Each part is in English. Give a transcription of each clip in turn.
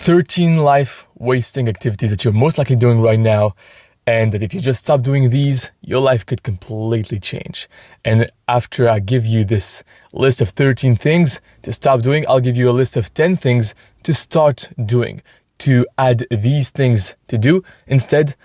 13 life wasting activities that you're most likely doing right now, and that if you just stop doing these, your life could completely change. And after I give you this list of 13 things to stop doing, I'll give you a list of 10 things to start doing, to add these things to do instead,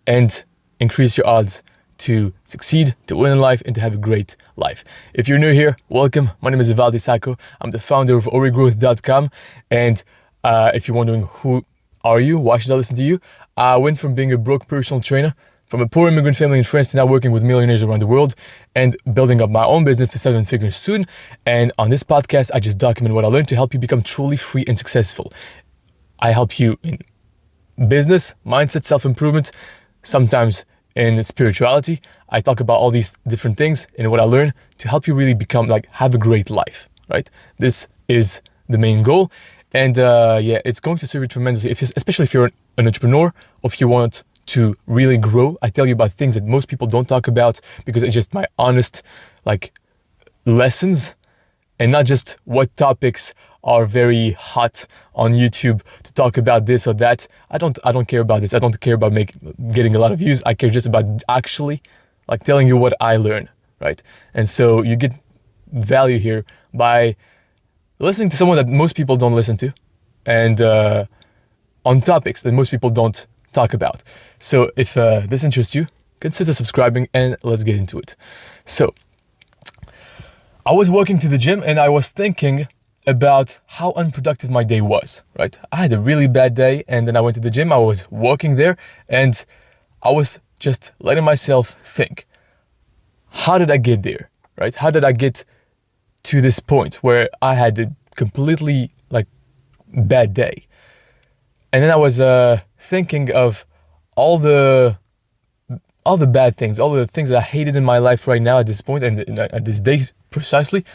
and increase your odds to succeed, to win in life, and to have a great life. If you're new here, welcome. My name is Ivaldi Sako. I'm the founder of origrowth.com. And if you're wondering who are you, why should I listen to you? I went from being a broke personal trainer from a poor immigrant family in France to now working with millionaires around the world and building up my own business to 7 figures soon. And on this podcast, I just document what I learned to help you become truly free and successful. I help you in business, mindset, self-improvement, sometimes in spirituality. I talk about all these different things and what I learned to help you really become have a great life, right? This is the main goal. And it's going to serve you tremendously, especially if you're an entrepreneur or if you want to really grow. I tell you about things that most people don't talk about because it's just my honest lessons, and not just what topics are very hot on YouTube to talk about this or that. I don't care about this. I don't care about getting a lot of views. I care just about actually telling you what I learned, right? And so you get value here by listening to someone that most people don't listen to, and on topics that most people don't talk about. So if this interests you, consider subscribing and let's get into it. So I was walking to the gym and I was thinking about how unproductive my day was, right? I had a really bad day, and then I went to the gym, I was walking there, and I was just letting myself think, how did I get there, right? How did I get to this point where I had a completely bad day? And then I was thinking of all the bad things, all the things that I hated in my life right now at this point and at this day precisely,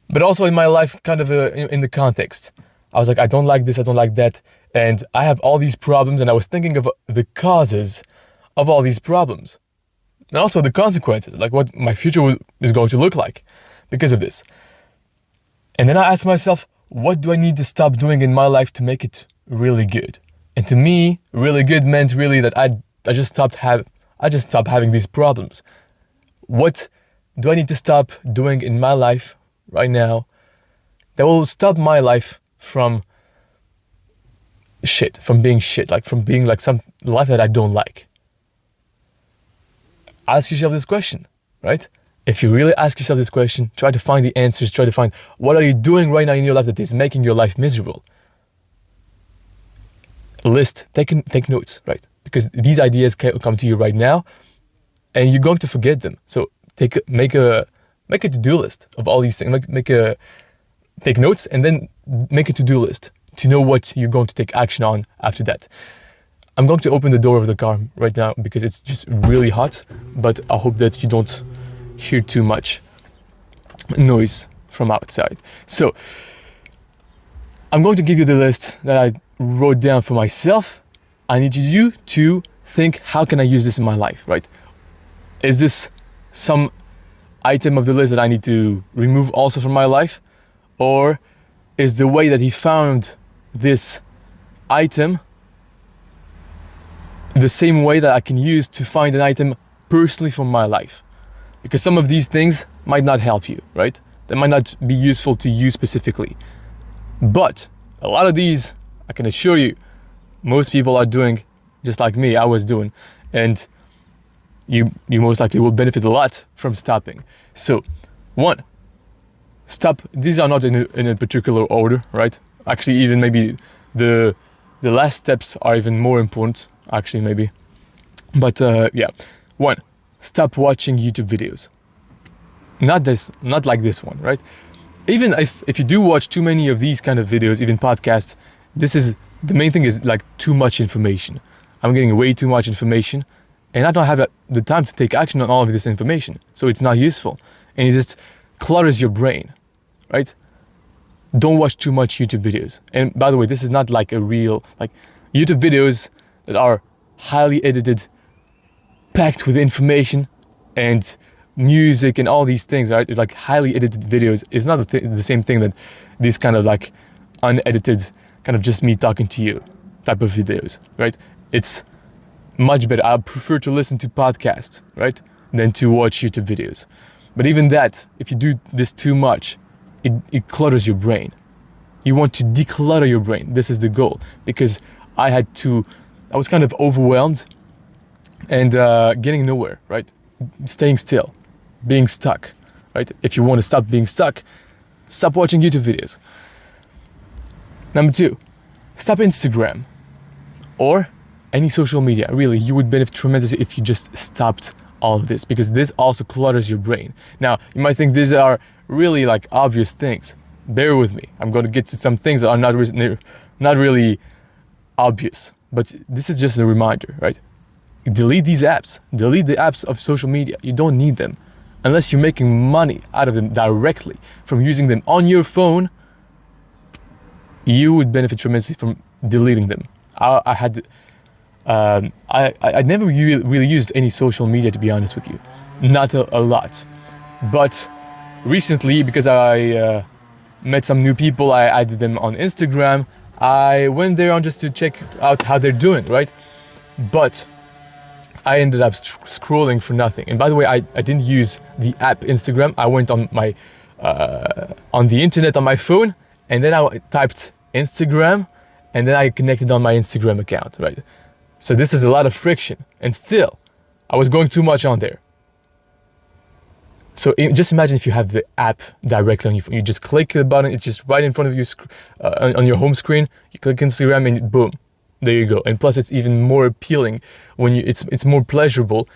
but also in my life in the context. I was like, I don't like this, I don't like that, and I have all these problems, and I was thinking of the causes of all these problems and also the consequences, what my future is going to look like because of this. And then I asked myself, what do I need to stop doing in my life to make it really good? And to me, really good meant really that I just stopped having these problems. What do I need to stop doing in my life right now that will stop my life from being shit, from being some life that I don't like? Ask yourself this question, right? If you really ask yourself this question, try to find the answers, try to find what are you doing right now in your life that is making your life miserable. Take notes, right? Because these ideas can come to you right now and you're going to forget them. So make a to-do list of all these things. Take notes and then make a to-do list to know what you're going to take action on after that. I'm going to open the door of the car right now because it's just really hot, but I hope that you don't hear too much noise from outside. So I'm going to give you the list that I wrote down for myself. I need you to think, how can I use this in my life, right? Is this some item of the list that I need to remove also from my life? Or is the way that he found this item the same way that I can use to find an item personally from my life? Because some of these things might not help you, right? They might not be useful to you specifically. But a lot of these, I can assure you, most people are doing just like me, I was doing. And you most likely will benefit a lot from stopping. So, 1, stop. These are not in a particular order, right? Actually, even maybe the last steps are even more important, actually, maybe. But 1, stop watching YouTube videos. Not like this one, right? Even if you do watch too many of these kind of videos, even podcasts, the main thing is too much information. I'm getting way too much information, and I don't have the time to take action on all of this information. So it's not useful, and it just clutters your brain, right? Don't watch too much YouTube videos. And by the way, this is not a real, YouTube videos that are highly edited, packed with information and music and all these things, right? Highly edited videos is not the same thing that these kind of unedited kind of just me talking to you type of videos, right? It's much better. I prefer to listen to podcasts, right, than to watch YouTube videos. But even that, if you do this too much, it clutters your brain. You want to declutter your brain. This is the goal, because I was kind of overwhelmed and getting nowhere, right? Staying still, being stuck, right? If you want to stop being stuck, stop watching YouTube videos. Number 2, stop Instagram or any social media. Really, you would benefit tremendously if you just stopped all of this, because this also clutters your brain. Now, you might think these are really like obvious things. Bear with me. I'm going to get to some things that are not really obvious, but this is just a reminder, right? Delete these apps. Delete the apps of social media. You don't need them. Unless you're making money out of them directly from using them on your phone, you would benefit tremendously from deleting them. I never really used any social media, to be honest with you. Not a lot. But recently, because I met some new people, I added them on Instagram. I went there on just to check out how they're doing, right? But I ended up scrolling for nothing. And by the way, I didn't use the app Instagram. I went on my on the internet on my phone, and then I typed Instagram, and then I connected on my Instagram account, right? So this is a lot of friction, and still, I was going too much on there. So just imagine if you have the app directly on your phone. You just click the button, it's just right in front of you on your home screen. You click Instagram and boom, there you go. And plus, it's even more appealing when it's more pleasurable.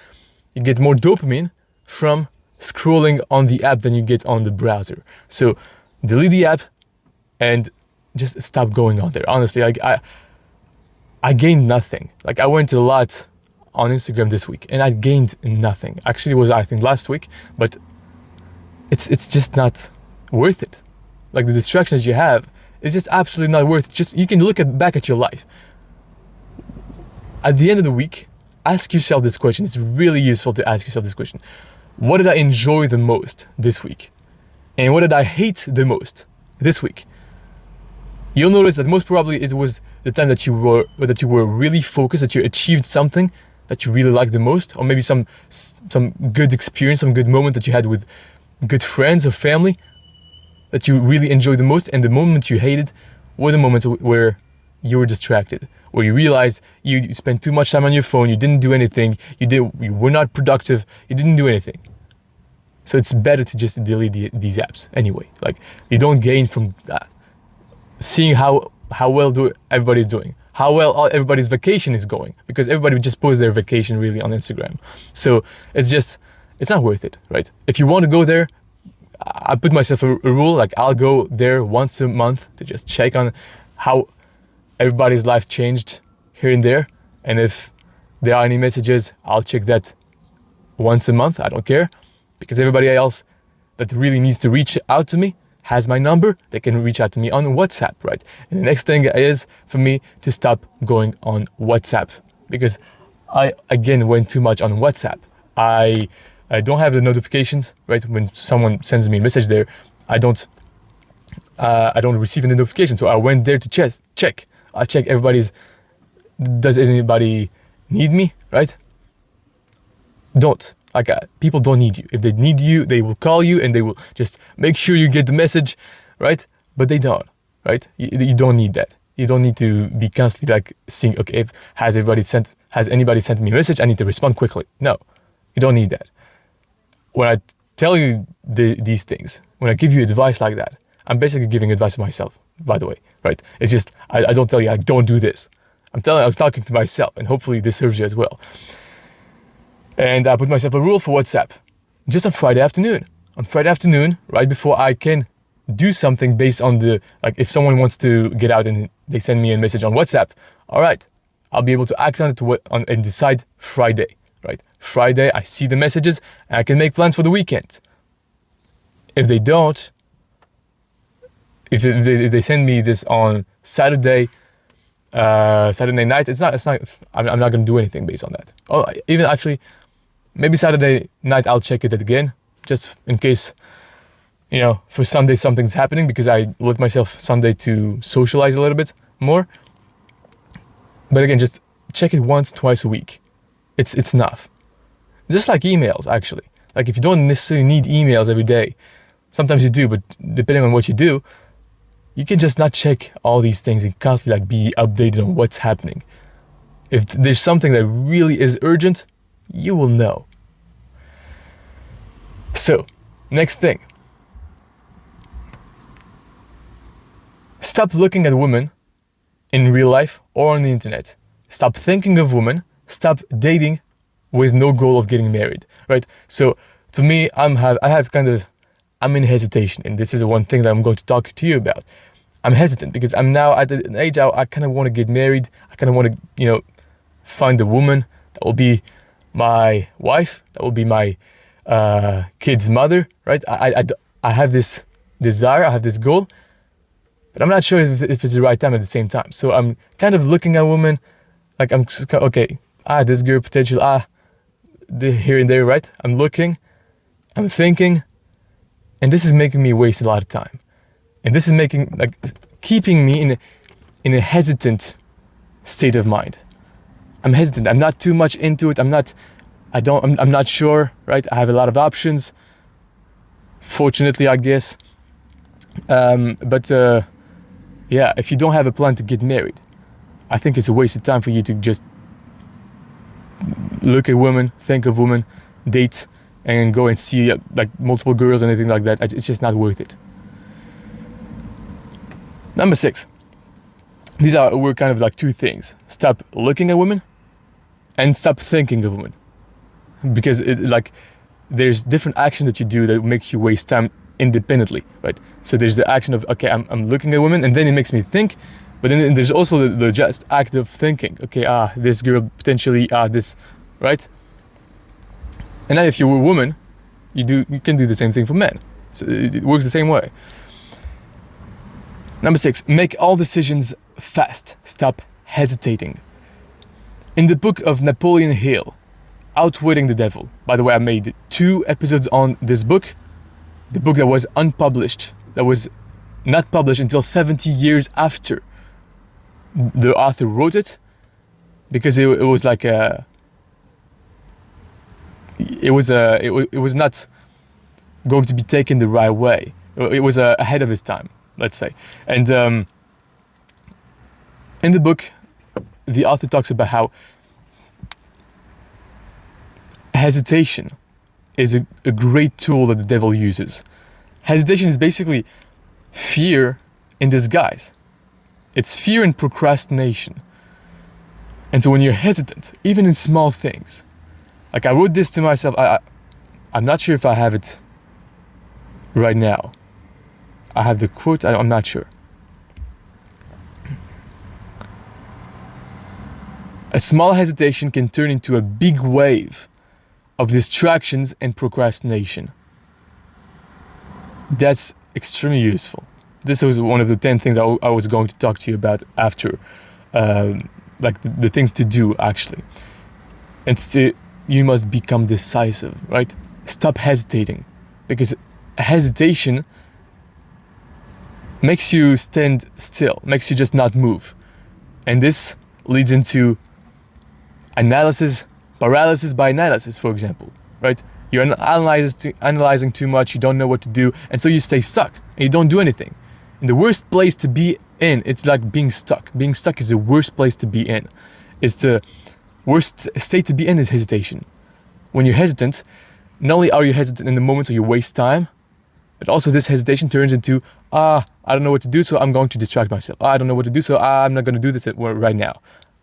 You get more dopamine from scrolling on the app than you get on the browser. So delete the app and just stop going on there. Honestly, I gained nothing. Like, I went a lot on Instagram this week and I gained nothing. Actually, it was, I think, last week, but it's just not worth it. Like, the distractions you have is just absolutely not worth it. Just, you can look back at your life. At the end of the week, ask yourself this question. It's really useful to ask yourself this question. What did I enjoy the most this week? And what did I hate the most this week? You'll notice that most probably it was the time that you were really focused, that you achieved something that you really liked the most, or maybe some good experience, some good moment that you had with good friends or family that you really enjoyed the most. And the moment you hated were the moments where you were distracted, where you realized you spent too much time on your phone, you didn't do anything, you were not productive, you didn't do anything. So it's better to just delete these apps anyway. Like, you don't gain from seeing how well everybody's doing, how well everybody's vacation is going, because everybody would just post their vacation really on Instagram. So it's not worth it, right? If you want to go there, I put myself a rule, like, I'll go there once a month to just check on how everybody's life changed here and there. And if there are any messages, I'll check that once a month. I don't care, because everybody else that really needs to reach out to me has my number. They can reach out to me on WhatsApp, right? And the next thing is for me to stop going on WhatsApp, because I, again, went too much on WhatsApp. I don't have the notifications, right? When someone sends me a message there, I don't receive any notification. So I went there to check. I check does anybody need me, right? Don't. Like, people don't need you. If they need you, they will call you and they will just make sure you get the message, right? But they don't, right? You don't need that. You don't need to be constantly like seeing, okay, has anybody sent me a message? I need to respond quickly. No, you don't need that. When I tell you these things, when I give you advice like that, I'm basically giving advice to myself, by the way, right? It's just, I don't tell you, like, don't do this. I'm talking to myself, and hopefully this serves you as well. And I put myself a rule for WhatsApp, just on Friday afternoon. On Friday afternoon, right before I can do something based on like, if someone wants to get out and they send me a message on WhatsApp, all right, I'll be able to act on it and decide Friday, right? Friday, I see the messages and I can make plans for the weekend. If they don't, if they send me this on Saturday night, it's not. I'm not gonna do anything based on that. Oh, even actually, maybe Saturday night I'll check it again, just in case, for Sunday something's happening, because I let myself Sunday to socialize a little bit more. But again, just check it once, twice a week. It's enough. Just like emails, actually. Like if you don't necessarily need emails every day, sometimes you do, but depending on what you do, you can just not check all these things and constantly like be updated on what's happening. If there's something that really is urgent, you will know. So, next thing. Stop looking at women in real life or on the internet. Stop thinking of women. Stop dating with no goal of getting married, right? So, to me, I'm in hesitation, and this is one thing that I'm going to talk to you about. I'm hesitant because I'm now at an age I kind of want to get married. I kind of want to, find a woman that will be my wife, that will be my kid's mother, right? I have this desire, I have this goal, but I'm not sure if it's the right time at the same time. So I'm kind of looking at women, like I'm just, okay, this girl potential, here and there, right? I'm looking, I'm thinking, and this is making me waste a lot of time. And this is keeping me in a hesitant state of mind. I'm hesitant. I'm not too much into it. I'm not sure, right? I have a lot of options. Fortunately, I guess. But if you don't have a plan to get married, I think it's a waste of time for you to just look at women, think of women, date, and go and see multiple girls and anything like that. It's just not worth it. Number 6. These were kind of like two things. Stop looking at women and stop thinking of women. Because there's different action that you do that makes you waste time independently, right? So there's the action of, okay, I'm looking at women, and then it makes me think. But then there's also the just act of thinking. Okay, this girl potentially, this, right? And now if you're a woman, you can do the same thing for men. So it works the same way. Number 6, make all decisions fast. Stop hesitating. In the book of Napoleon Hill, Outwitting the Devil. By the way, I made 2 episodes on this book. The book that was unpublished, that was not published until 70 years after the author wrote it, because it was like it was not going to be taken the right way. It was ahead of his time, let's say. And in the book, the author talks about how hesitation is a great tool that the devil uses. Hesitation is basically fear in disguise. It's fear and procrastination. And so when you're hesitant, even in small things, like I wrote this to myself, I'm not sure if I have it right now. I have the quote, I'm not sure. A small hesitation can turn into a big wave of distractions and procrastination. That's extremely useful. This was one of the 10 things I was going to talk to you about after, the things to do actually. And you must become decisive, right? Stop hesitating, because hesitation makes you stand still, makes you just not move. And this leads into paralysis by analysis, for example, right? You're analyzing too much, you don't know what to do, and so you stay stuck, and you don't do anything. And the worst place to be in, it's like being stuck. Being stuck is the worst place to be in. It's the worst state to be in is hesitation. When you're hesitant, not only are you hesitant in the moment where you waste time, but also this hesitation turns into, I don't know what to do, so I'm going to distract myself. I don't know what to do, so I'm not going to do this right now.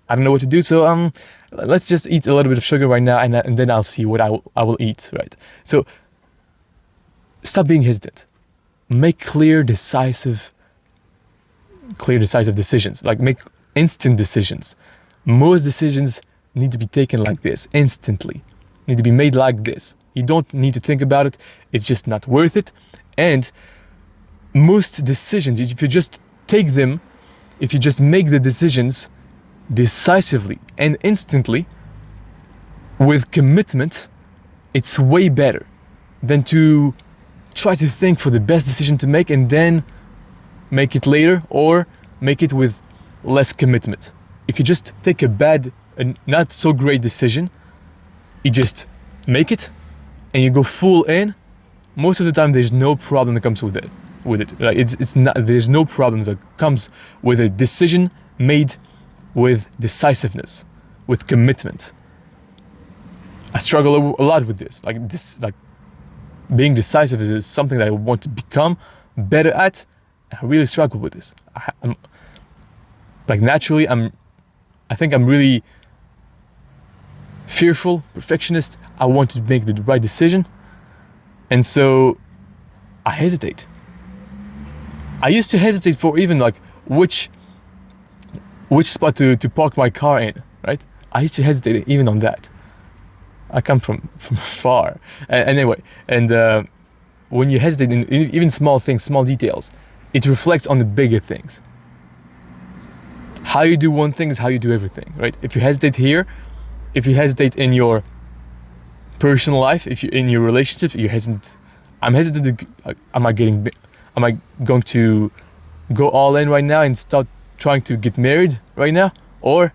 I don't know what to do, so let's just eat a little bit of sugar right now, and then I'll see what I will eat, right? So stop being hesitant. Make clear, decisive decisions. Like make instant decisions. Most decisions need to be taken like this, instantly. Need to be made like this. You don't need to think about it. It's just not worth it. And most decisions, if you just take them, if you just make the decisions decisively and instantly with commitment, it's way better than to try to think for the best decision to make and then make it later, or make it with less commitment. If you just take a bad and not so great decision, you just make it and you go full in, most of the time there's no problem that comes with it. Like it's not, there's no problem that comes with a decision made with decisiveness, with commitment. I struggle a lot with this. Like being decisive is something that I want to become better at. I really struggle with this. I'm like naturally I think I'm really fearful, perfectionist. I want to make the right decision, and so I hesitate. I used to hesitate for even like which spot to park my car in, right? I used to hesitate even on that. I come from far. Anyway, and when you hesitate in even small things, small details, it reflects on the bigger things. How you do one thing is how you do everything, right? If you hesitate here, if you hesitate in your personal life, if you in your relationship, you hesitate. I'm hesitant to. Am I going to go all in right now and start trying to get married right now, or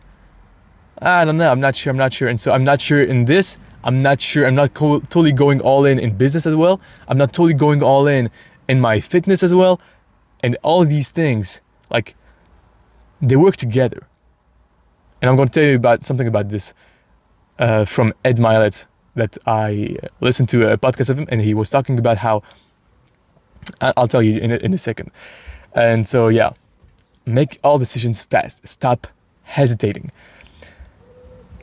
I don't know. I'm not sure, and so I'm not sure in this. I'm not sure. I'm not totally going all in business as well. I'm not totally going all in my fitness as well, and all these things like. They work together. And I'm going to tell you about something about this from Ed Milet that I listened to a podcast of him, and he was talking about how, I'll tell you in a second. And so, yeah, make all decisions fast. Stop hesitating.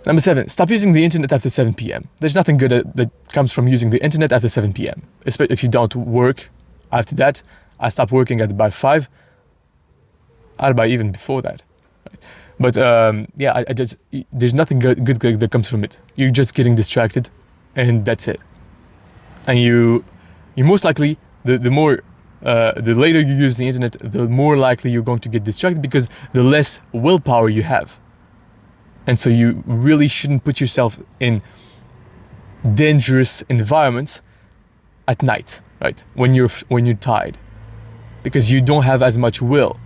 Number 7, stop using the internet after 7 p.m. There's nothing good that comes from using the internet after 7 p.m. Especially if you don't work after that. I stopped working at about 5. By even before that, right? But yeah, I just there's nothing good that comes from it. You're just getting distracted, and that's it. And you most likely the later you use the internet, the more likely you're going to get distracted because the less willpower you have. And so you really shouldn't put yourself in dangerous environments at night, right? When you're tired, because you don't have as much will.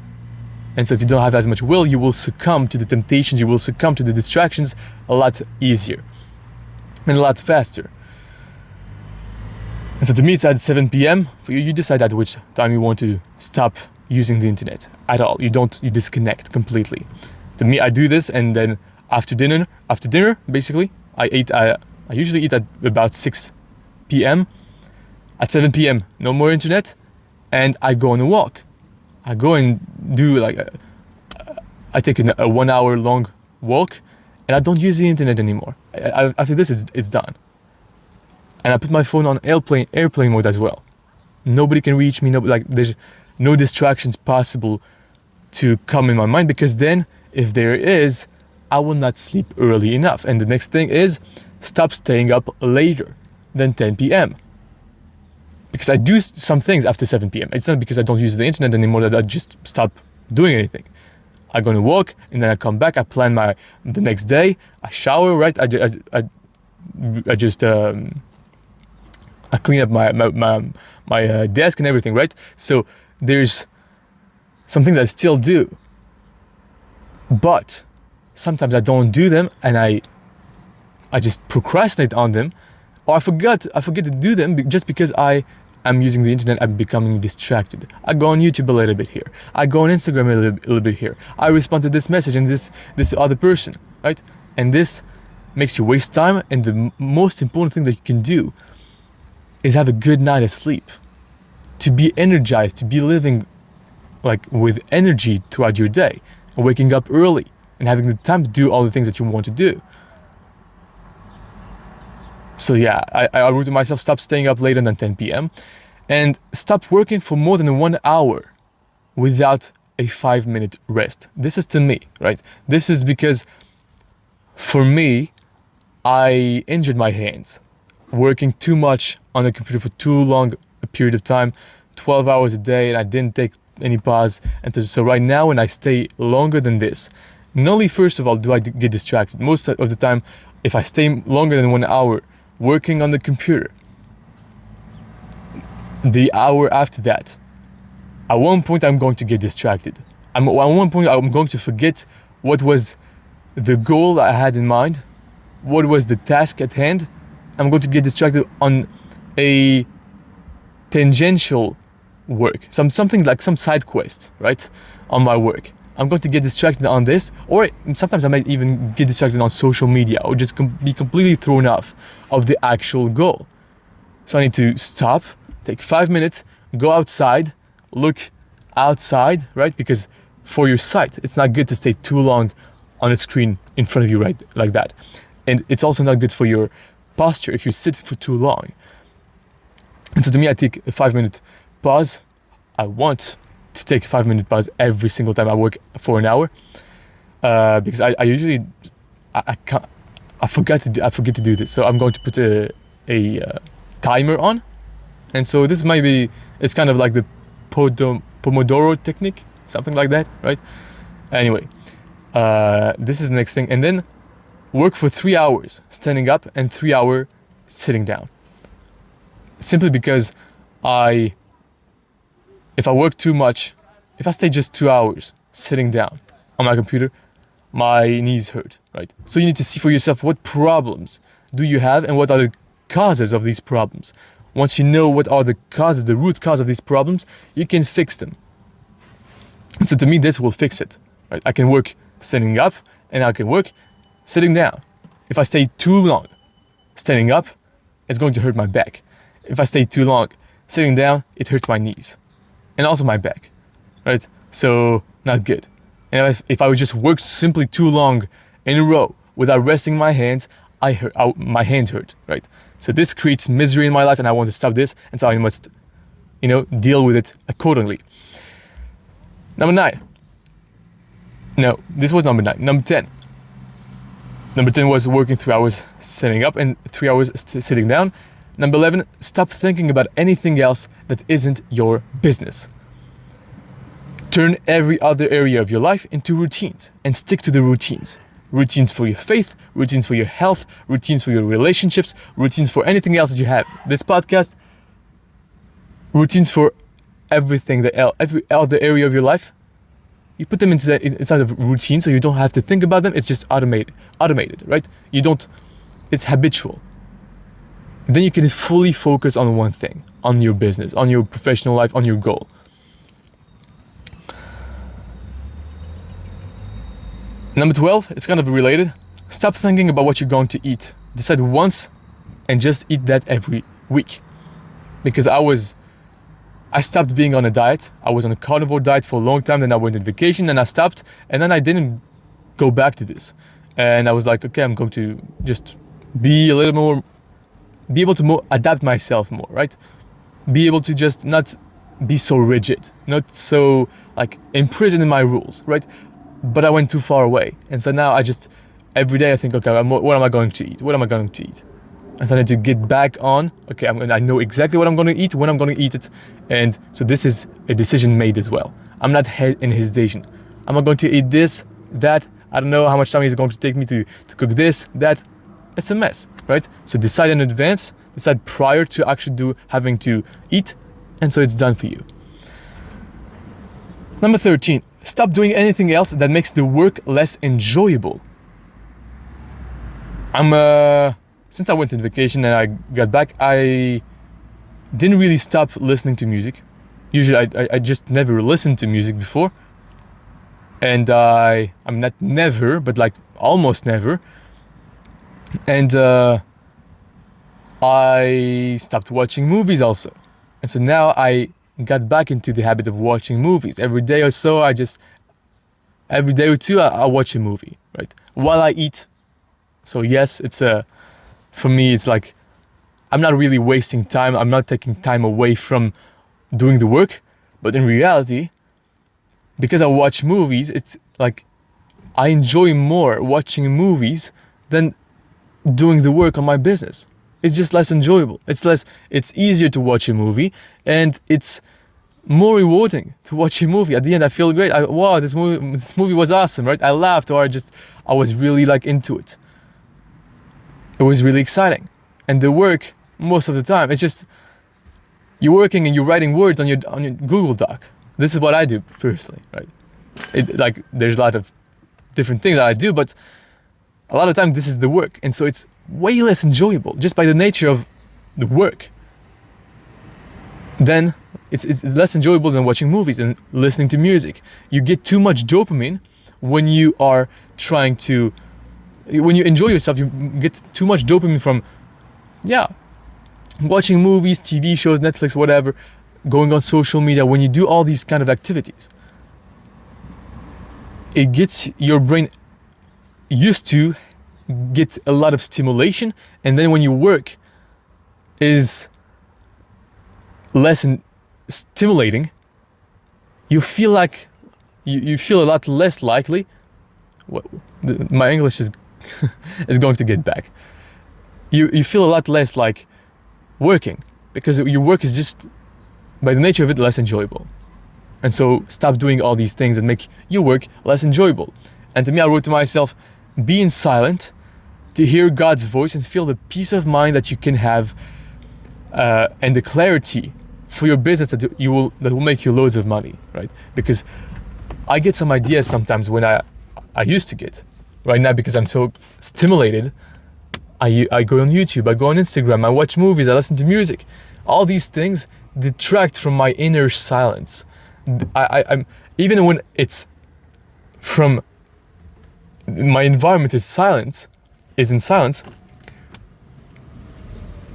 And so if you don't have as much will, you will succumb to the temptations, you will succumb to the distractions a lot easier and a lot faster. And so to me, it's at 7 p.m. For you, you decide at which time you want to stop using the internet at all. You disconnect completely. To me, I do this, and then after dinner, basically, I usually eat at about 6 p.m. At 7 p.m., no more internet, and I go on a walk. I go and do I take a 1 hour long walk, and I don't use the internet anymore. After this, it's done. And I put my phone on airplane mode as well. Nobody can reach me. There's no distractions possible to come in my mind, because then if there is, I will not sleep early enough. And the next thing is stop staying up later than 10 p.m. Because I do some things after 7 p.m. It's not because I don't use the internet anymore that I just stop doing anything. I go on a walk, and then I come back. I plan the next day. I shower, right? I clean up my desk and everything, right? So there's some things I still do, but sometimes I don't do them, and I just procrastinate on them, or I forget to do them just because I'm using the internet. I'm becoming distracted. I go on YouTube a little bit here. I go on Instagram a little bit here. I respond to this message and this other person, right? And this makes you waste time. And the most important thing that you can do is have a good night of sleep. To be energized, to be living with energy throughout your day, and waking up early and having the time to do all the things that you want to do. So yeah, I wrote to myself, stop staying up later than 10 p.m. and stop working for more than 1 hour without a 5-minute rest. This is to me, right? This is because for me, I injured my hands working too much on the computer for too long a period of time, 12 hours a day, and I didn't take any pause. And so right now, when I stay longer than this, not only first of all do I get distracted, most of the time, if I stay longer than 1 hour working on the computer, the hour after that, at one point I'm going to get distracted. At one point, I'm going to forget what was the goal I had in mind, what was the task at hand. I'm going to get distracted on a tangential work, something like some side quest, right, on my work. I'm going to get distracted on this, or sometimes I might even get distracted on social media, or just be completely thrown off of the actual goal. So I need to stop, take 5 minutes, go outside, look outside, right? Because for your sight, it's not good to stay too long on a screen in front of you, right, like that. And it's also not good for your posture if you sit for too long. And so to me, I take a 5-minute pause. I want to take a 5-minute pause every single time I work for an hour, because I usually I forget to do this. So I'm going to put a timer on, and so this might be, it's kind of like the Pomodoro technique, something like that, right? Anyway, this is the next thing, and then work for 3 hours standing up and 3 hours sitting down. Simply because if I work too much, if I stay just 2 hours sitting down on my computer, my knees hurt, right? So you need to see for yourself, what problems do you have and what are the causes of these problems. Once you know what are the causes, the root cause of these problems, you can fix them. And so to me, this will fix it, right? I can work standing up and I can work sitting down. If I stay too long standing up, it's going to hurt my back. If I stay too long sitting down, it hurts my knees and also my back, right? So not good. And if I would just work simply too long in a row without resting my hands, my hands hurt, right? So this creates misery in my life, and I want to stop this, and so I must, deal with it accordingly. Number 9. No, this was number 9. Number 10. Number 10 was working 3 hours sitting up and 3 hours sitting down. Number 11, stop thinking about anything else that isn't your business. Turn every other area of your life into routines and stick to the routines. Routines for your faith, routines for your health, routines for your relationships, routines for anything else that you have. This podcast, routines for everything, every other area of your life. You put them inside of routine, so you don't have to think about them. It's just automated, right? It's habitual. Then you can fully focus on one thing, on your business, on your professional life, on your goal. Number 12, it's kind of related. Stop thinking about what you're going to eat. Decide once and just eat that every week. Because I stopped being on a diet. I was on a carnivore diet for a long time, then I went on vacation and I stopped, and then I didn't go back to this. And I was like, okay, I'm going to just be able to adapt myself more, right? Be able to just not be so rigid, not so imprisoned in my rules, right? But I went too far away. And so now every day I think, okay, what am I going to eat? What am I going to eat? And so I need to get back on, okay, I know exactly what I'm going to eat, when I'm going to eat it. And so this is a decision made as well. I'm not in hesitation. Am I going to eat this, that? I don't know how much time it's going to take me to cook this, that. It's a mess, right? So decide in advance, decide prior to actually having to eat, and so it's done for you. Number 13, stop doing anything else that makes the work less enjoyable. Since I went on vacation and I got back, I didn't really stop listening to music. Usually I just never listened to music before. And I'm not never, but almost never. And I stopped watching movies also. And so now I got back into the habit of watching movies. Every day or so, every day or two, I watch a movie, right? While I eat. So yes, for me, it's I'm not really wasting time. I'm not taking time away from doing the work. But in reality, because I watch movies, it's I enjoy more watching movies than doing the work on my business. It's just less enjoyable. It's easier to watch a movie, and it's more rewarding to watch a movie. At the end, I feel great. Wow, this movie was awesome, right? I laughed, or I was really into it. It was really exciting. And the work, most of the time, it's just you're working and you're writing words on your Google Doc. This is what I do personally, right? Like there's a lot of different things that I do, but a lot of time this is the work, and so it's way less enjoyable just by the nature of the work. Then it's less enjoyable than watching movies and listening to music. You get too much dopamine when you are trying to, when you enjoy yourself, you get too much dopamine from, watching movies, TV shows, Netflix, whatever, going on social media. When you do all these kind of activities, it gets your brain used to get a lot of stimulation, and then when you work is less stimulating, you feel like you feel a lot less likely. My English is is going to get back. You feel a lot less like working, because your work is just, by the nature of it, less enjoyable. And so stop doing all these things that make your work less enjoyable. And to me, I wrote to myself, be in silent to hear God's voice and feel the peace of mind that you can have, and the clarity for your business that will make you loads of money, right? Because I get some ideas sometimes when I used to get. Right now, because I'm so stimulated, I go on YouTube, I go on Instagram, I watch movies, I listen to music. All these things detract from my inner silence. I'm even when it's from my environment is in silence,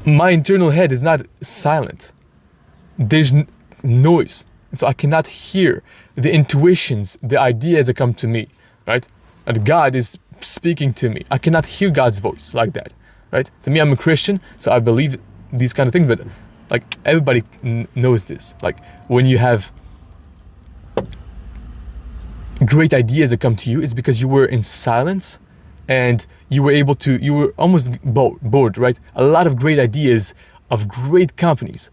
my internal head is not silent. There's noise, and so I cannot hear the intuitions, the ideas that come to me, right? And God is speaking to me. I cannot hear God's voice like that, right? To me, I'm a Christian, so I believe these kind of things, but like everybody knows this. Like when you have great ideas that come to you, it's because you were in silence and you were almost bored, right? A lot of great ideas of great companies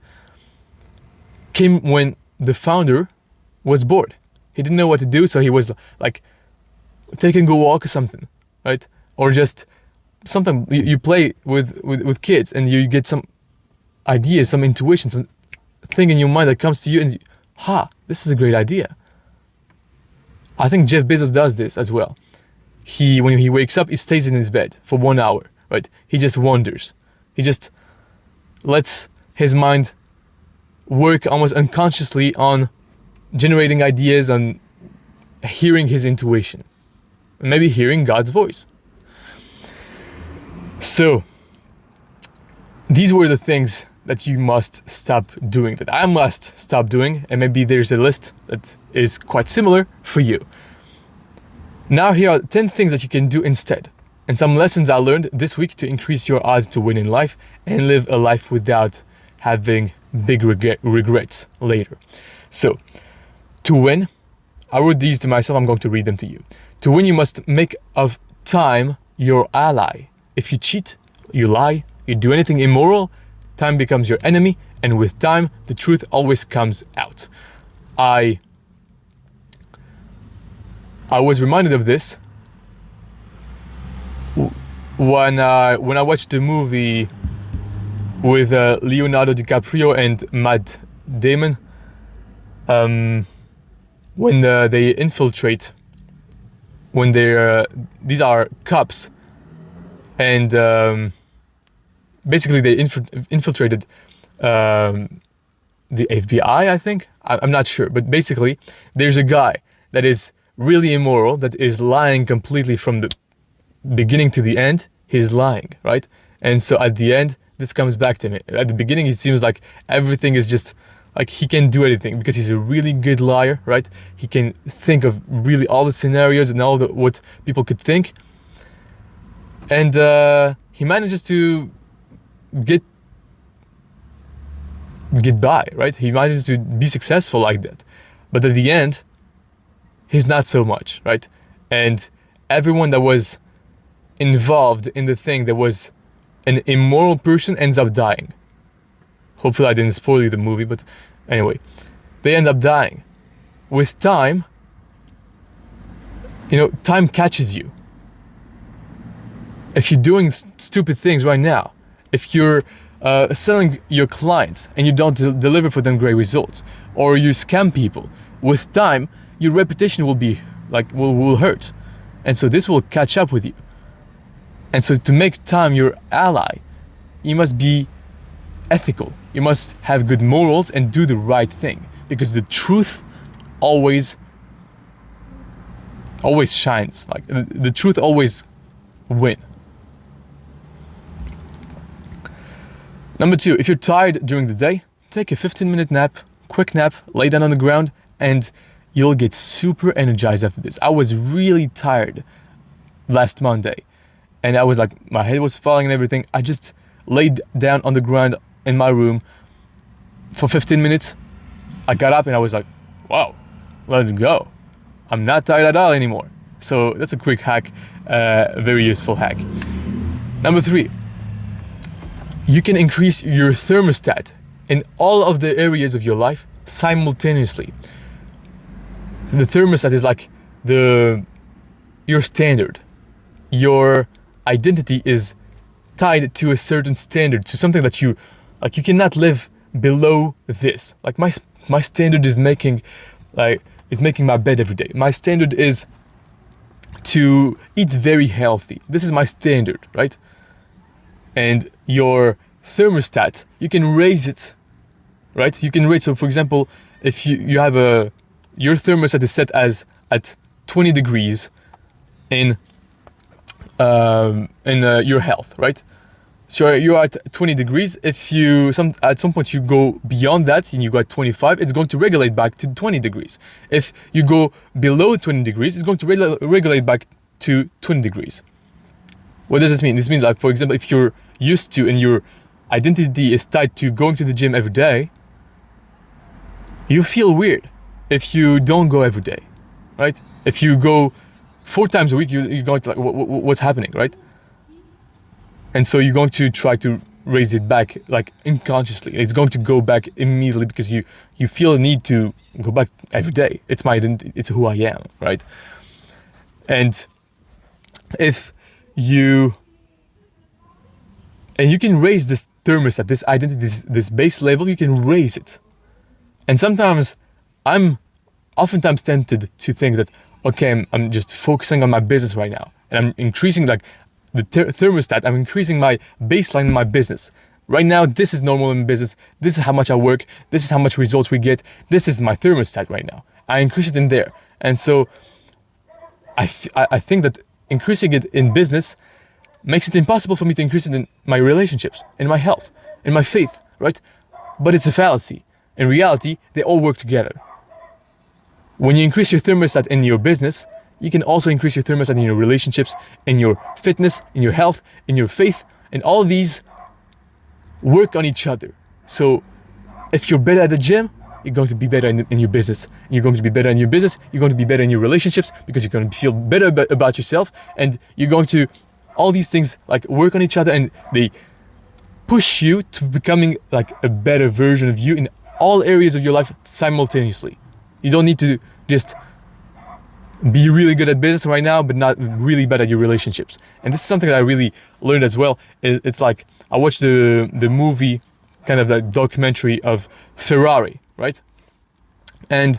came when the founder was bored. He didn't know what to do, so he was like, take and go walk or something, right? Or just sometimes you play with kids and you get some ideas, some intuition, some thing in your mind that comes to you, and this is a great idea. I think Jeff Bezos does this as well. When he wakes up, he stays in his bed for 1 hour, right? He just wanders. He just lets his mind work almost unconsciously on generating ideas, on hearing his intuition, maybe hearing God's voice. So these were the things that you must stop doing, that I must stop doing, and maybe there's a list that is quite similar for you. Now here are 10 things that you can do instead, and some lessons I learned this week to increase your odds to win in life and live a life without having big regrets later. So, to win, I wrote these to myself, I'm going to read them to you. To win, you must make of time your ally. If you cheat, you lie, you do anything immoral, time becomes your enemy, and with time, the truth always comes out. I was reminded of this when I watched the movie with Leonardo DiCaprio and Matt Damon, when they infiltrate, when these are cops, and basically they infiltrated the FBI, I think. I'm not sure, but basically there's a guy that is really immoral, that is lying completely from the beginning to the end. He's lying, right? And so at the end, this comes back to me. At the beginning, it seems like everything is just like he can do anything because he's a really good liar, right? He can think of really all the scenarios and all what people could think. And he manages to get by, right? He manages to be successful like that. But at the end, he's not so much, right? And everyone that was involved in the thing that was an immoral person ends up dying. Hopefully I didn't spoil you the movie, but anyway, they end up dying. With time, time catches you. If you're doing stupid things right now, if you're selling your clients and you don't deliver for them great results, or you scam people, with time, your reputation will be like will hurt. And so this will catch up with you. And so to make time your ally, you must be ethical. You must have good morals and do the right thing, because the truth always shines. Like the truth always win. Number 2, if you're tired during the day, take a 15-minute nap, quick nap, lay down on the ground, and you'll get super energized after this. I was really tired last Monday, and I was like, my head was falling and everything. I just laid down on the ground in my room for 15 minutes. I got up and I was like, wow, let's go. I'm not tired at all anymore. So that's a quick hack, a very useful hack. Number 3, you can increase your thermostat in all of the areas of your life simultaneously. The thermostat is like your standard. Your identity is tied to a certain standard, to something that you cannot live below this. Like my standard is making my bed every day. My standard is to eat very healthy. This is my standard, right? And your thermostat, you can raise it, right? You can raise. So for example, if you have your thermostat is set at 20 degrees in your health, right? So you're at 20 degrees. If at some point you go beyond that and you go at 25, it's going to regulate back to 20 degrees. If you go below 20 degrees, it's going to regulate back to 20 degrees. What does this mean? This means, like, for example, if you're used to and your identity is tied to going to the gym every day, you feel weird if you don't go every day, right? If you go 4 times a week, you're going to like, what's happening, right? And so you're going to try to raise it back, like unconsciously. It's going to go back immediately because you feel a need to go back every day. It's my identity. It's who I am, right? And you can raise this thermostat, this identity, this base level. You can raise it. And sometimes I'm oftentimes tempted to think that, okay, I'm just focusing on my business right now, and I'm increasing like the thermostat. I'm increasing my baseline in my business. Right now, this is normal in business. This is how much I work. This is how much results we get. This is my thermostat right now. I increase it in there. And so I think that increasing it in business makes it impossible for me to increase it in my relationships, in my health, in my faith, right? But it's a fallacy. In reality, they all work together. When you increase your thermostat in your business, you can also increase your thermostat in your relationships, in your fitness, in your health, in your faith, and all of these work on each other. So if you're better at the gym, you're going to be better in your business. You're going to be better in your business. You're going to be better in your relationships because you're going to feel better about yourself, and you're going to, all these things like work on each other, and they push you to becoming like a better version of you in all areas of your life simultaneously. You don't need to just be really good at business right now, but not really bad at your relationships. And this is something that I really learned as well. It's like I watched the movie, kind of that documentary of Ferrari, right? And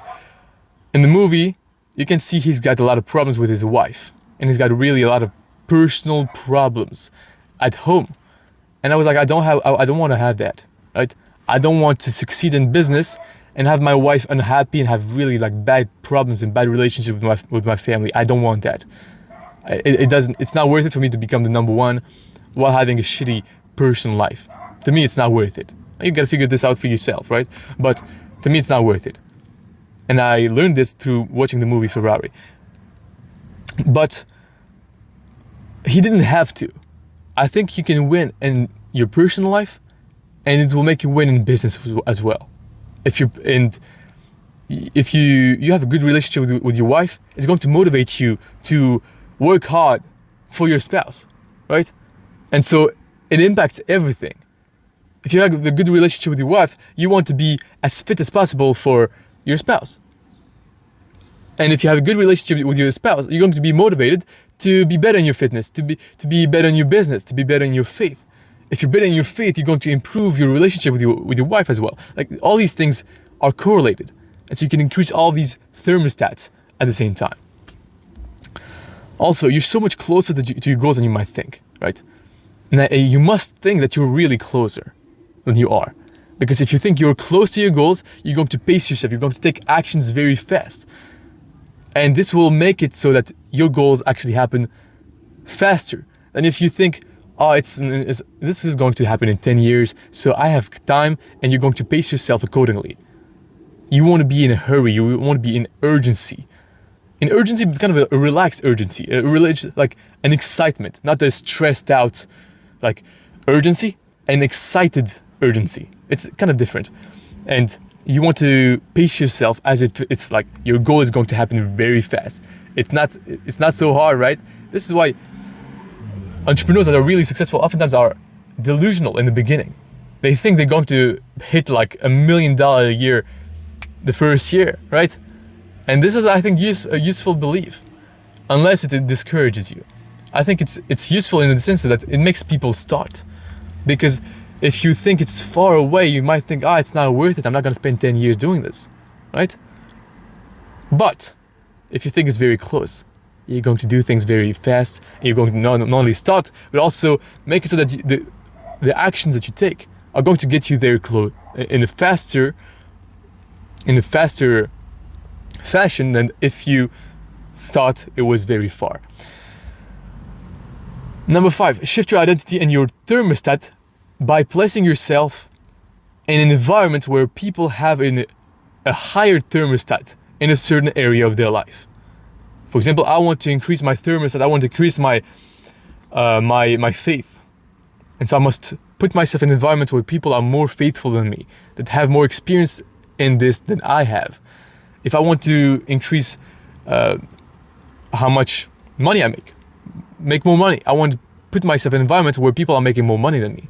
in the movie, you can see he's got a lot of problems with his wife, and he's got really a lot of personal problems at home. And I was like, I don't want to have that, right? I don't want to succeed in business and have my wife unhappy and have really like bad problems and bad relationship with my family. I don't want that. It's not worth it for me to become the number one while having a shitty personal life. To me, it's not worth it. You gotta figure this out for yourself, right? But to me, it's not worth it. And I learned this through watching the movie Ferrari. But he didn't have to. I think you can win in your personal life, and it will make you win in business as well. If you have a good relationship with your wife, it's going to motivate you to work hard for your spouse, right? And so it impacts everything. If you have a good relationship with your wife, you want to be as fit as possible for your spouse. And if you have a good relationship with your spouse, you're going to be motivated to be better in your fitness, to be better in your business, to be better in your faith. If you're better in your faith, you're going to improve your relationship with your wife as well. Like all these things are correlated. And so you can increase all these thermostats at the same time. Also, you're so much closer to your goals than you might think, right? Now, you must think that you're really closer than you are. Because if you think you're close to your goals, you're going to pace yourself, you're going to take actions very fast. And this will make it so that your goals actually happen faster than if you think, oh, this is going to happen in 10 years, so I have time, and you're going to pace yourself accordingly. You want to be in a hurry, you want to be in urgency. In urgency, but kind of a relaxed urgency, like an excitement, not a stressed out like urgency, an excited urgency. It's kind of different. And you want to pace yourself as if it's like your goal is going to happen very fast. It's not so hard, right? This is why entrepreneurs that are really successful oftentimes are delusional in the beginning. They think they're going to hit like $1 million a year the first year, right? And this is, I think, a useful belief, unless it discourages you. I think it's useful in the sense that it makes people start. Because if you think it's far away, you might think, it's not worth it. I'm not going to spend 10 years doing this, right? But if you think it's very close, you're going to do things very fast. And you're going to not only start, but also make it so that the actions that you take are going to get you there close in a faster fashion than if you thought it was very far. Number 5, shift your identity and your thermostat by placing yourself in an environment where people have a higher thermostat in a certain area of their life. For example, I want to increase my thermostat, I want to increase my faith. And so I must put myself in environments where people are more faithful than me, that have more experience in this than I have. If I want to increase how much money I make more money, I want to put myself in environments where people are making more money than me.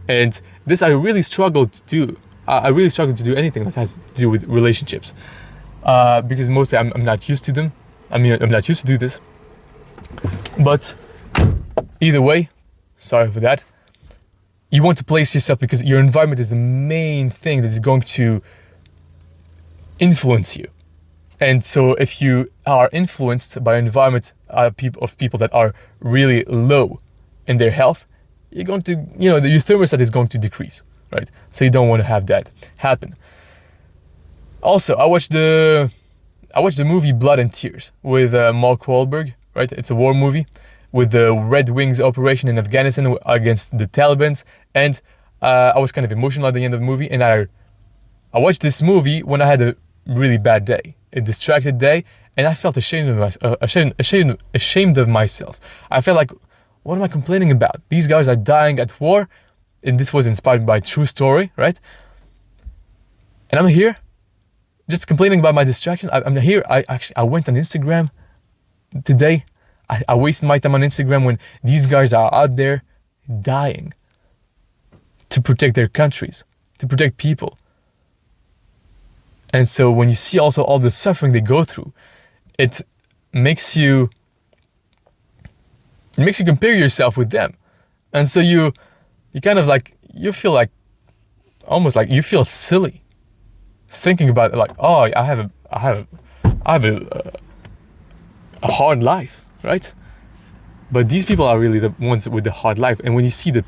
And this I really struggle to do. I really struggle to do anything that has to do with relationships. Because mostly I'm not used to them. I'm not used to do this. But either way, sorry for that. You want to place yourself because your environment is the main thing that is going to influence you. And so if you are influenced by an environment of people that are really low in their health, you're going to, your thermostat is going to decrease, right? So you don't want to have that happen. Also, I watched the movie Blood and Tears with Mark Wahlberg, right? It's a war movie with the Red Wings operation in Afghanistan against the Taliban. And I was kind of emotional at the end of the movie. And I watched this movie when I had a really bad day, a distracted day, and I felt ashamed of myself. I felt like, what am I complaining about? These guys are dying at war, and this was inspired by a true story, right? And I'm here, just complaining about my distraction. I'm here. I went on Instagram today. I wasted my time on Instagram when these guys are out there dying to protect their countries, to protect people. And so when you see also all the suffering they go through, it makes you compare yourself with them. And so you kind of like, you feel like, almost like you feel silly thinking about it, like, oh, I have a hard life, right? But these people are really the ones with the hard life. And when you see the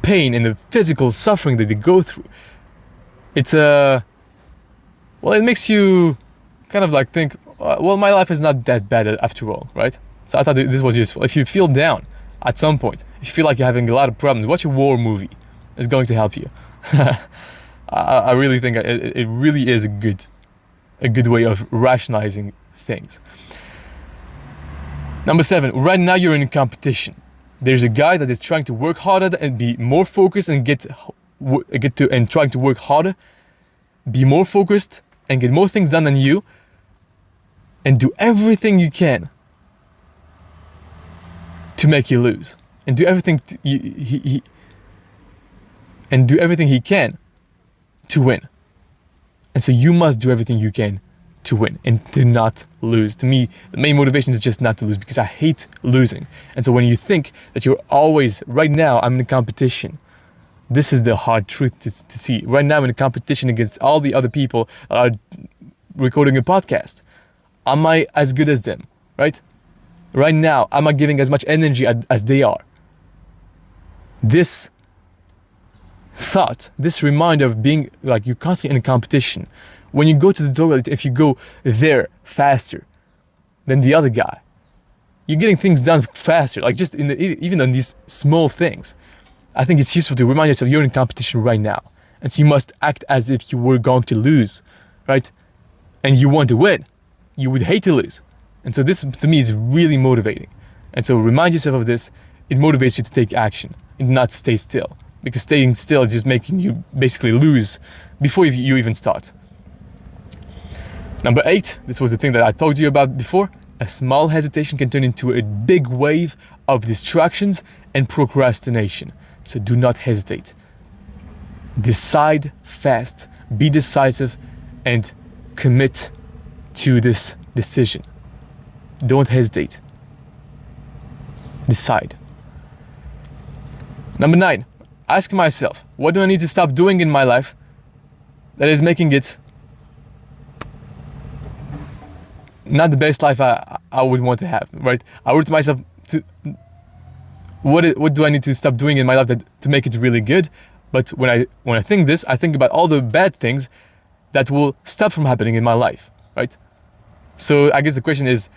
pain and the physical suffering that they go through, it's it makes you kind of like think, well, my life is not that bad after all, right? So I thought this was useful. If you feel down at some point, if you feel like you're having a lot of problems, watch a war movie. It's going to help you. I really think it really is a good way of rationalizing things. Number 7, right now you're in a competition. There's a guy that is trying to work harder and be more focused and trying to work harder, be more focused and get more things done than you, and do everything you can to make you lose, and do everything he can to win. And so you must do everything you can to win and to not lose. To me, the main motivation is just not to lose, because I hate losing. And so when you think that you're always, right now I'm in a competition, This is the hard truth to see. Right now I'm in a competition against all the other people that are recording a podcast. Am I as good as them, right? Right now, am I giving as much energy as they are? This thought, this reminder of being like you're constantly in a competition. When you go to the toilet, if you go there faster than the other guy, you're getting things done faster, like just even on these small things. I think it's useful to remind yourself you're in competition right now. And so you must act as if you were going to lose, right? And you want to win. You would hate to lose. And so this, to me, is really motivating. And so remind yourself of this. It motivates you to take action and not stay still. Because staying still is just making you basically lose before you even start. Number 8, this was the thing that I told you about before. A small hesitation can turn into a big wave of distractions and procrastination. So do not hesitate. Decide fast, be decisive, and commit to this decision. Don't hesitate. Decide. Number 9, ask myself, what do I need to stop doing in my life that is making it not the best life I would want to have, right? I wrote to myself, what do I need to stop doing in my life to make it really good? But when I think this, I think about all the bad things that will stop from happening in my life, right? So I guess the question is,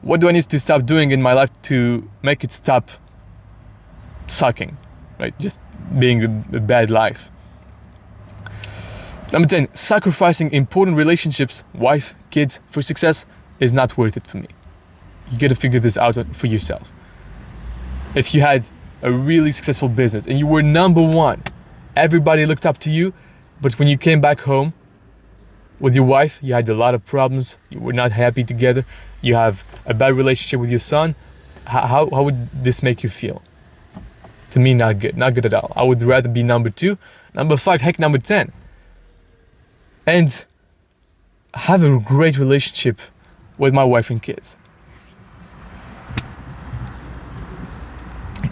what do I need to stop doing in my life to make it stop sucking, right? Just being a bad life. Number 10, sacrificing important relationships, wife, kids, for success is not worth it for me. You gotta figure this out for yourself. If you had a really successful business and you were number one, everybody looked up to you, but when you came back home with your wife, you had a lot of problems, you were not happy together, you have a bad relationship with your son, how would this make you feel? To me, not good at all. I would rather be number 2, number 5, heck, number 10. And have a great relationship with my wife and kids.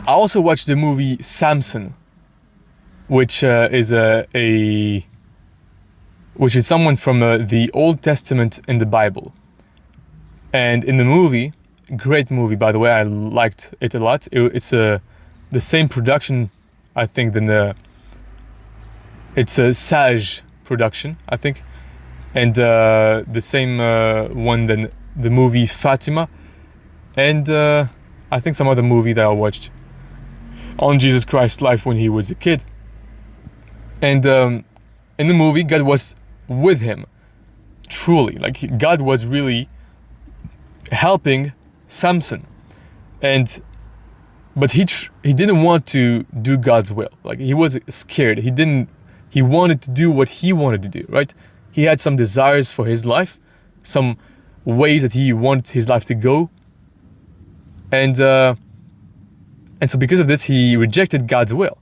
I also watched the movie Samson, which is which is someone from the Old Testament in the Bible. And in the movie, great movie by the way, I liked it a lot. It's the same production, I think, it's a Sage production, I think, and the same one than the movie Fatima, and I think some other movie that I watched on Jesus Christ's life when he was a kid. And in the movie, God was with him, truly. Like, God was really helping Samson, but he didn't want to do God's will. Like, he was scared. He wanted to do what he wanted to do, right? He had some desires for his life, some ways that he wanted his life to go, and so because of this, he rejected God's will.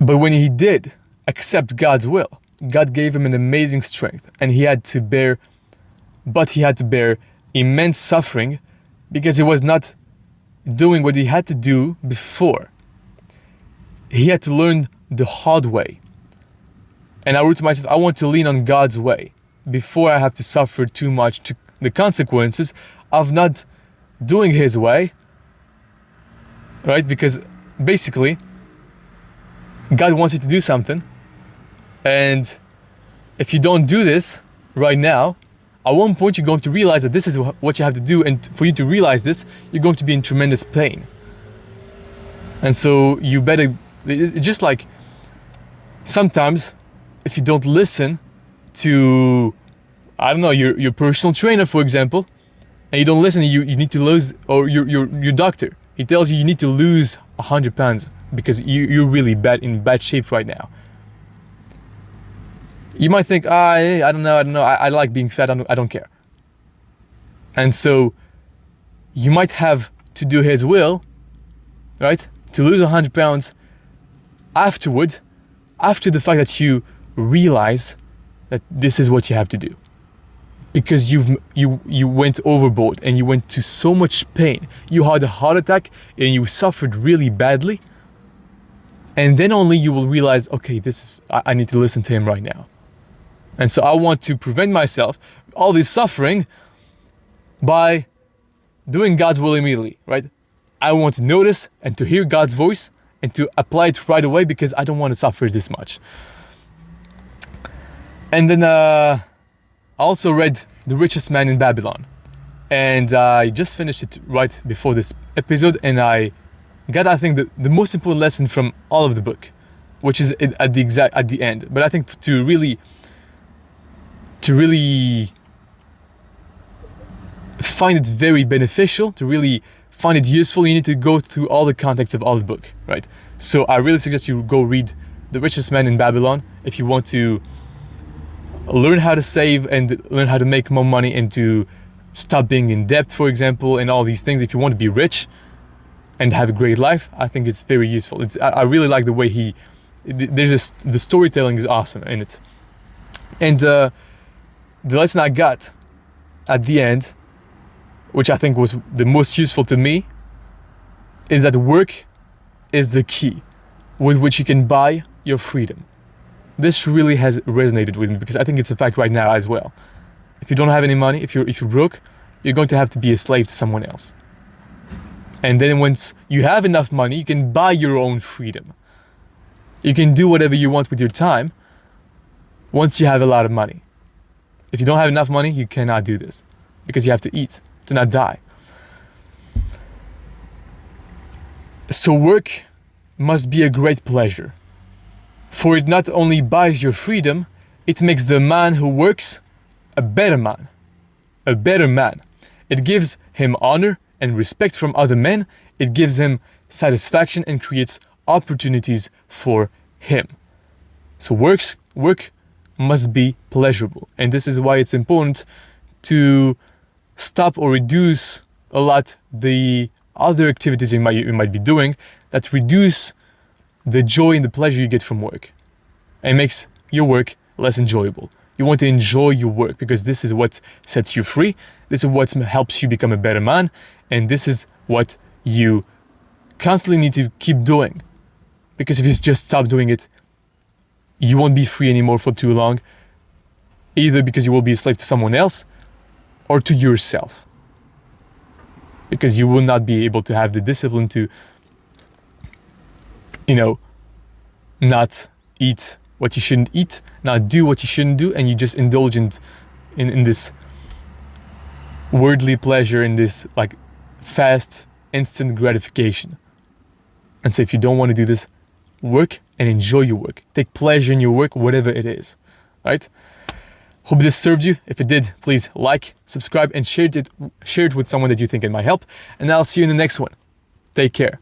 But when he did accept God's will, God gave him an amazing strength, and he had to bear immense suffering because he was not doing what he had to do before. He had to learn the hard way. And I wrote to myself, I want to lean on God's way before I have to suffer too much to the consequences of not doing his way, right? Because basically, God wants you to do something, and if you don't do this right now, at one point you're going to realize that this is what you have to do, and for you to realize this, you're going to be in tremendous pain. And so you better, it's just like sometimes if you don't listen to, I don't know, your personal trainer, for example, and you don't listen, you need to lose, or your doctor, he tells you need to lose 100 pounds because you're really in bad shape right now. You might think, I don't know, I like being fat, I don't care. And so you might have to do his will, right? To lose 100 pounds after the fact that you realize that this is what you have to do. because you went overboard and you went to so much pain. You had a heart attack and you suffered really badly. And then only you will realize, okay, I need to listen to him right now. And so I want to prevent myself all this suffering by doing God's will immediately, right? I want to notice and to hear God's voice and to apply it right away because I don't want to suffer this much. And then I also read The Richest Man in Babylon. And I just finished it right before this episode, and I got, I think, the most important lesson from all of the book, which is at the end. But I think to really find it very beneficial, to really find it useful, you need to go through all the context of all the book, right? So I really suggest you go read The Richest Man in Babylon if you want to learn how to save and learn how to make more money and to stop being in debt, for example, and all these things. If you want to be rich and have a great life, I think it's very useful. I really like the way the storytelling is awesome in it. And the lesson I got at the end, which I think was the most useful to me, is that work is the key with which you can buy your freedom. This really has resonated with me because I think it's a fact right now as well. If you don't have any money, if you're broke, you're going to have to be a slave to someone else. And then once you have enough money, you can buy your own freedom. You can do whatever you want with your time once you have a lot of money. If you don't have enough money, you cannot do this because you have to eat to not die. So work must be a great pleasure. For it not only buys your freedom, it makes the man who works a better man. A better man. It gives him honor and respect from other men. It gives him satisfaction and creates opportunities for him. So work must be pleasurable. And this is why it's important to stop or reduce a lot the other activities you might be doing that reduce the joy and the pleasure you get from work and makes your work less enjoyable. You want to enjoy your work because this is what sets you free. This is what helps you become a better man. And this is what you constantly need to keep doing. Because if you just stop doing it, you won't be free anymore for too long. Either because you will be a slave to someone else or to yourself. Because you will not be able to have the discipline to not eat what you shouldn't eat, not do what you shouldn't do, and you just indulge in this worldly pleasure, in this like fast, instant gratification. And so if you don't want to do this, work and enjoy your work. Take pleasure in your work, whatever it is, right? Hope this served you. If it did, please like, subscribe, and share it with someone that you think it might help. And I'll see you in the next one. Take care.